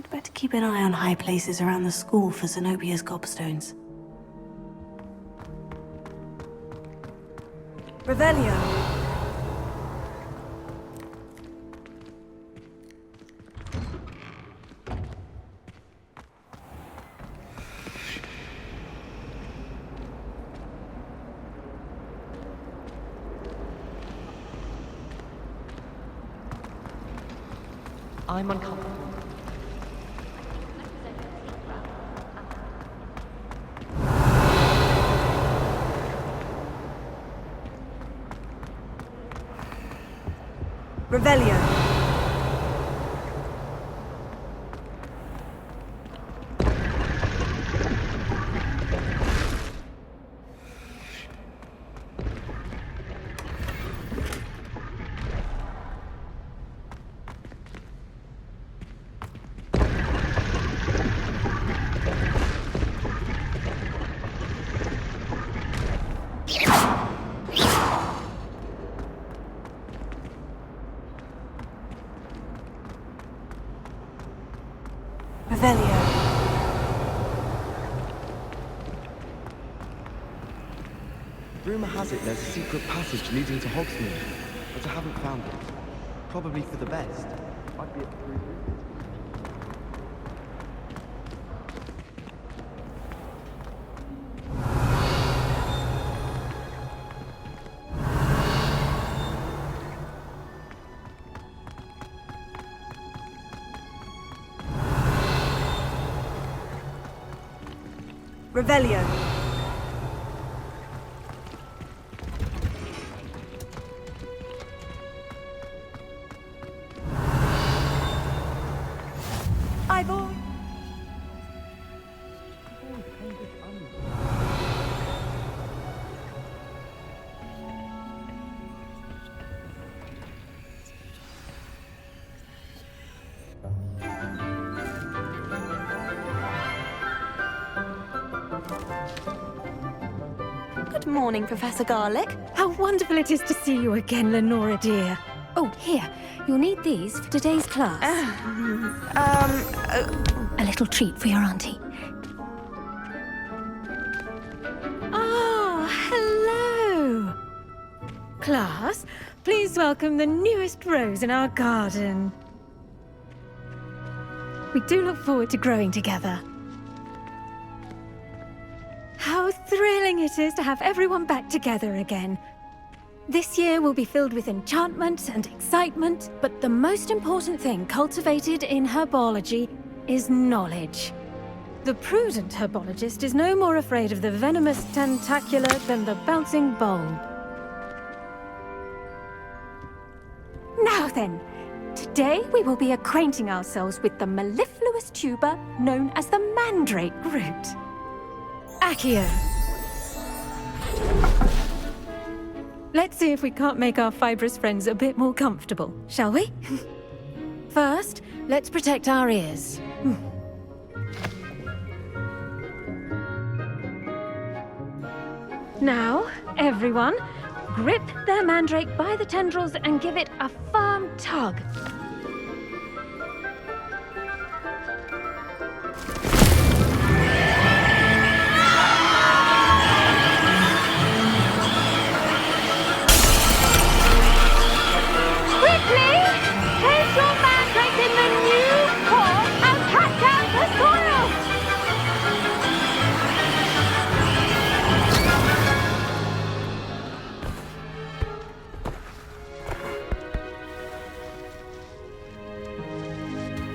I'd better keep an eye on high places around the school for Zenobia's gobstones. Revelio. I'm uncomfortable. Revelio. Revelio. Rumor has it there's a secret passage leading to Hogsmeade, but I haven't found it. Probably for the best. I'd be at 3. Revelio. Ivor. Good morning, Professor Garlick. How wonderful it is to see you again, Lenora dear. Oh, here. You'll need these for today's class. A little treat for your auntie. Ah, hello. Class, please welcome the newest rose in our garden. We do look forward to growing together. How thrilling it is to have everyone back together again. This year will be filled with enchantment and excitement, but the most important thing cultivated in herbology is knowledge. The prudent herbologist is no more afraid of the venomous tentacula than the bouncing bulb. Now then, today we will be acquainting ourselves with the mellifluous tuber known as the mandrake root. Accio. Let's see if we can't make our fibrous friends a bit more comfortable, shall we? First, let's protect our ears. Now, everyone, grip their mandrake by the tendrils and give it a firm tug.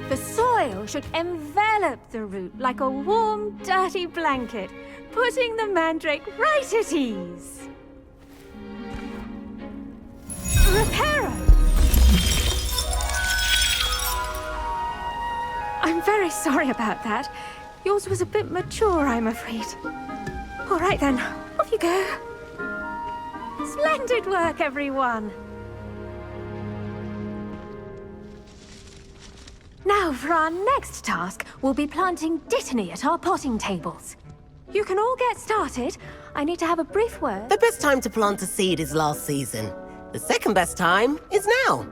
The soil should envelop the root like a warm, dirty blanket, putting the mandrake right at ease. Reparo! I'm very sorry about that. Yours was a bit mature, I'm afraid. All right then, off you go. Splendid work, everyone! Now, for our next task, we'll be planting dittany at our potting tables. You can all get started. I need to have a brief word. The best time to plant a seed is last season. The second best time is now.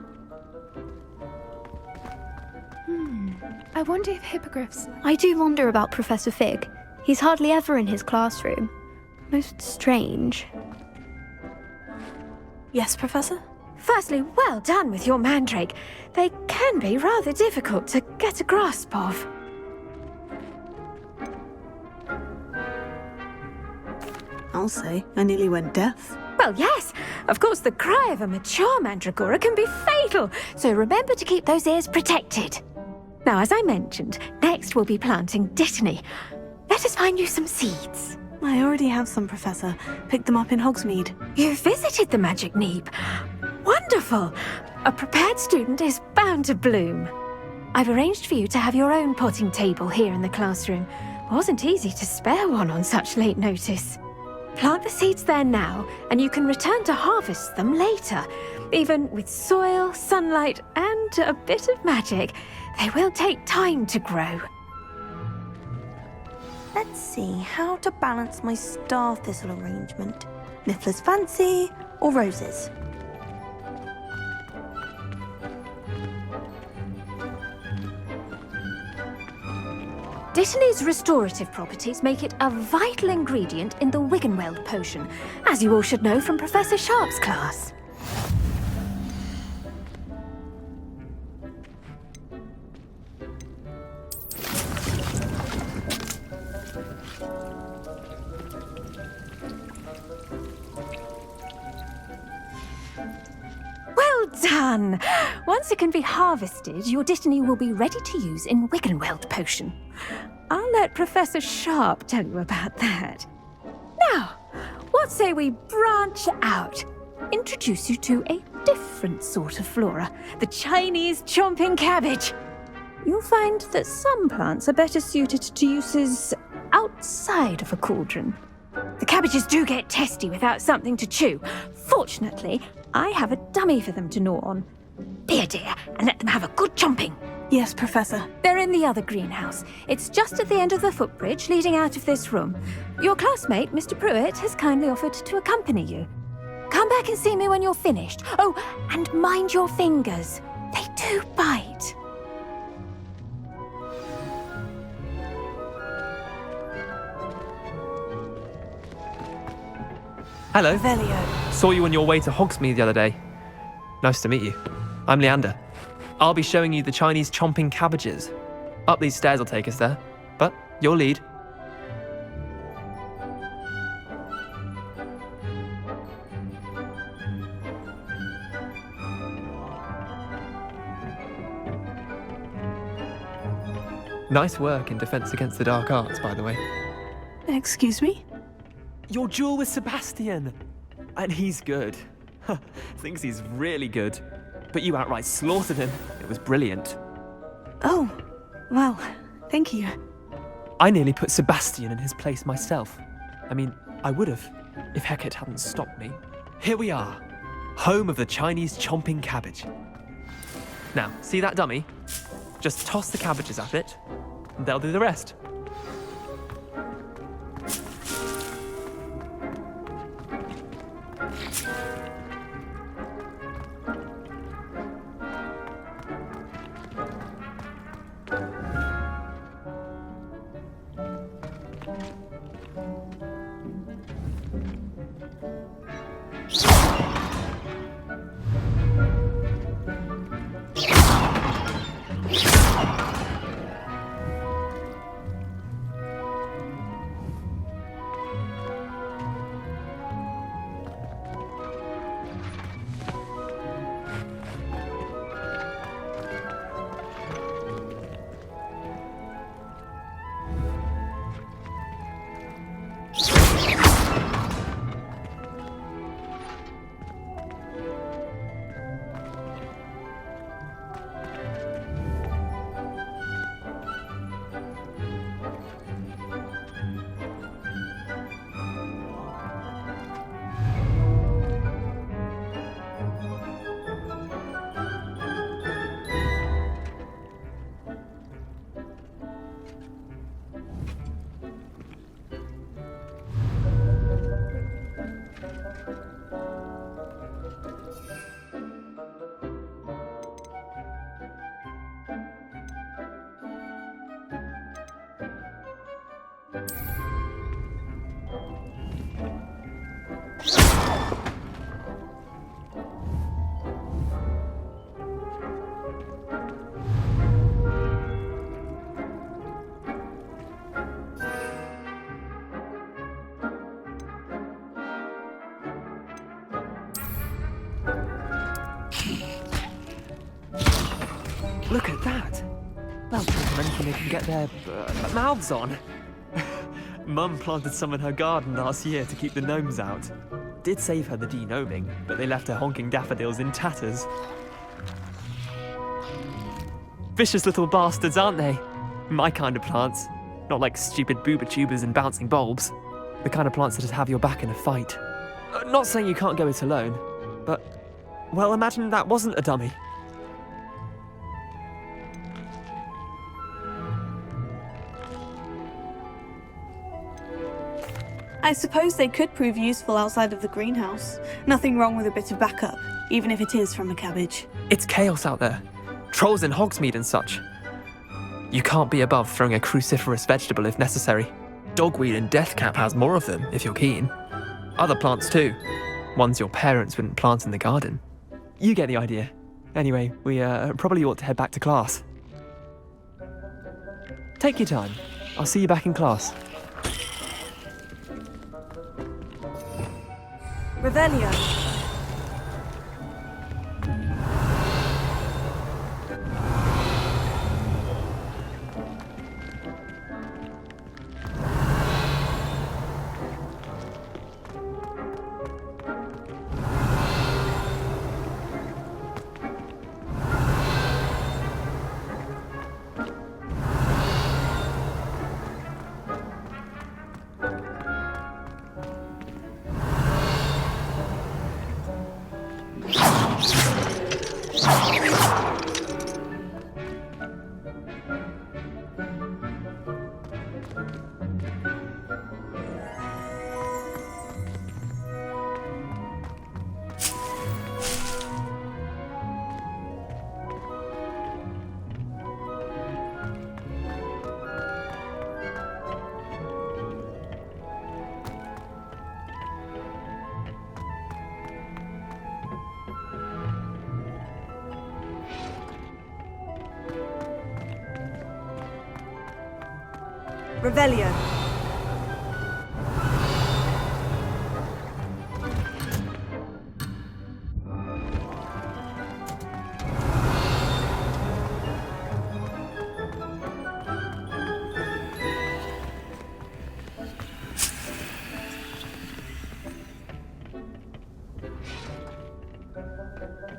I wonder if hippogriffs... I do wonder about Professor Fig. He's hardly ever in his classroom. Most strange. Yes, Professor? Firstly, well done with your mandrake. They can be rather difficult to get a grasp of. I'll say, I nearly went deaf. Well, yes. Of course, the cry of a mature mandragora can be fatal, so remember to keep those ears protected. Now, as I mentioned, next we'll be planting dittany. Let us find you some seeds. I already have some, Professor. Picked them up in Hogsmeade. You visited the Magic Neep. Wonderful! A prepared student is bound to bloom. I've arranged for you to have your own potting table here in the classroom. Wasn't easy to spare one on such late notice. Plant the seeds there now, and you can return to harvest them later. Even with soil, sunlight, and a bit of magic, they will take time to grow. Let's see how to balance my star thistle arrangement. Niffler's Fancy or roses? Dittany's restorative properties make it a vital ingredient in the Wiggenweld potion, as you all should know from Professor Sharp's class. Well done! Once it can be harvested, your Dittany will be ready to use in Wiggenweld potion. I'll let Professor Sharp tell you about that. Now, what say we branch out? Introduce you to a different sort of flora, the Chinese chomping cabbage. You'll find that some plants are better suited to uses outside of a cauldron. The cabbages do get testy without something to chew. Fortunately, I have a dummy for them to gnaw on. Be a dear and let them have a good chomping. Yes, Professor. They're in the other greenhouse. It's just at the end of the footbridge leading out of this room. Your classmate, Mr. Pruitt, has kindly offered to accompany you. Come back and see me when you're finished. Oh, and mind your fingers. They do bite. Hello. Revelio. Saw you on your way to Hogsmeade the other day. Nice to meet you. I'm Leander. I'll be showing you the Chinese chomping cabbages. Up these stairs will take us there, but you'll lead. Nice work in Defense Against the Dark Arts, by the way. Excuse me? Your duel with Sebastian! And he's good. Thinks he's really good. But you outright slaughtered him. It was brilliant. Oh, well, thank you. I nearly put Sebastian in his place myself. I mean, I would have, if Hecate hadn't stopped me. Here we are, home of the Chinese chomping cabbage. Now, see that dummy? Just toss the cabbages at it, and they'll do the rest. Look at that. They'll drink from anything they can get their mouths on. Mum planted some in her garden last year to keep the gnomes out. Did save her the de-gnoming, but they left her honking daffodils in tatters. Vicious little bastards, aren't they? My kind of plants. Not like stupid booba tubers and bouncing bulbs. The kind of plants that'd have your back in a fight. Not saying you can't go it alone, but, well, imagine that wasn't a dummy. I suppose they could prove useful outside of the greenhouse. Nothing wrong with a bit of backup, even if it is from a cabbage. It's chaos out there. Trolls in Hogsmeade and such. You can't be above throwing a cruciferous vegetable if necessary. Dogweed and deathcap has more of them, if you're keen. Other plants too. Ones your parents wouldn't plant in the garden. You get the idea. Anyway, we probably ought to head back to class. Take your time. I'll see you back in class. Revelio. Revelio.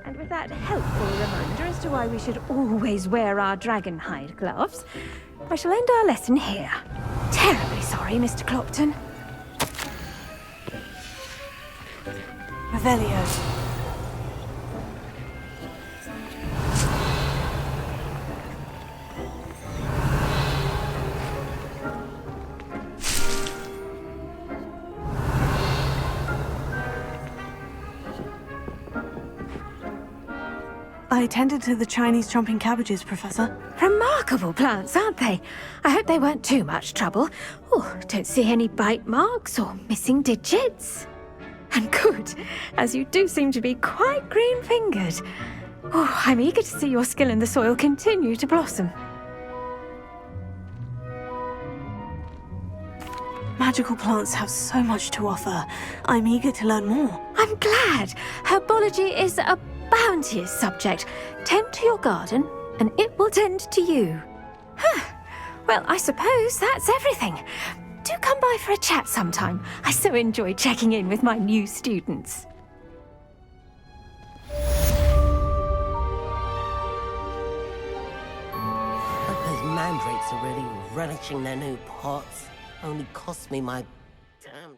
And with that helpful reminder as to why we should always wear our dragon hide gloves, I shall end our lesson here. Terribly sorry, Mr. Clopton. Revelio. I attended to the Chinese chomping cabbages, Professor. Remarkable plants, aren't they? I hope they weren't too much trouble. Oh, don't see any bite marks or missing digits. And good, as you do seem to be quite green-fingered. Oh, I'm eager to see your skill in the soil continue to blossom. Magical plants have so much to offer. I'm eager to learn more. I'm glad. Herbology is a bounteous subject. Tend to your garden, and it will tend to you. Well, I suppose that's everything. Do come by for a chat sometime. I so enjoy checking in with my new students. But those mandrakes are really relishing their new pots. Only cost me my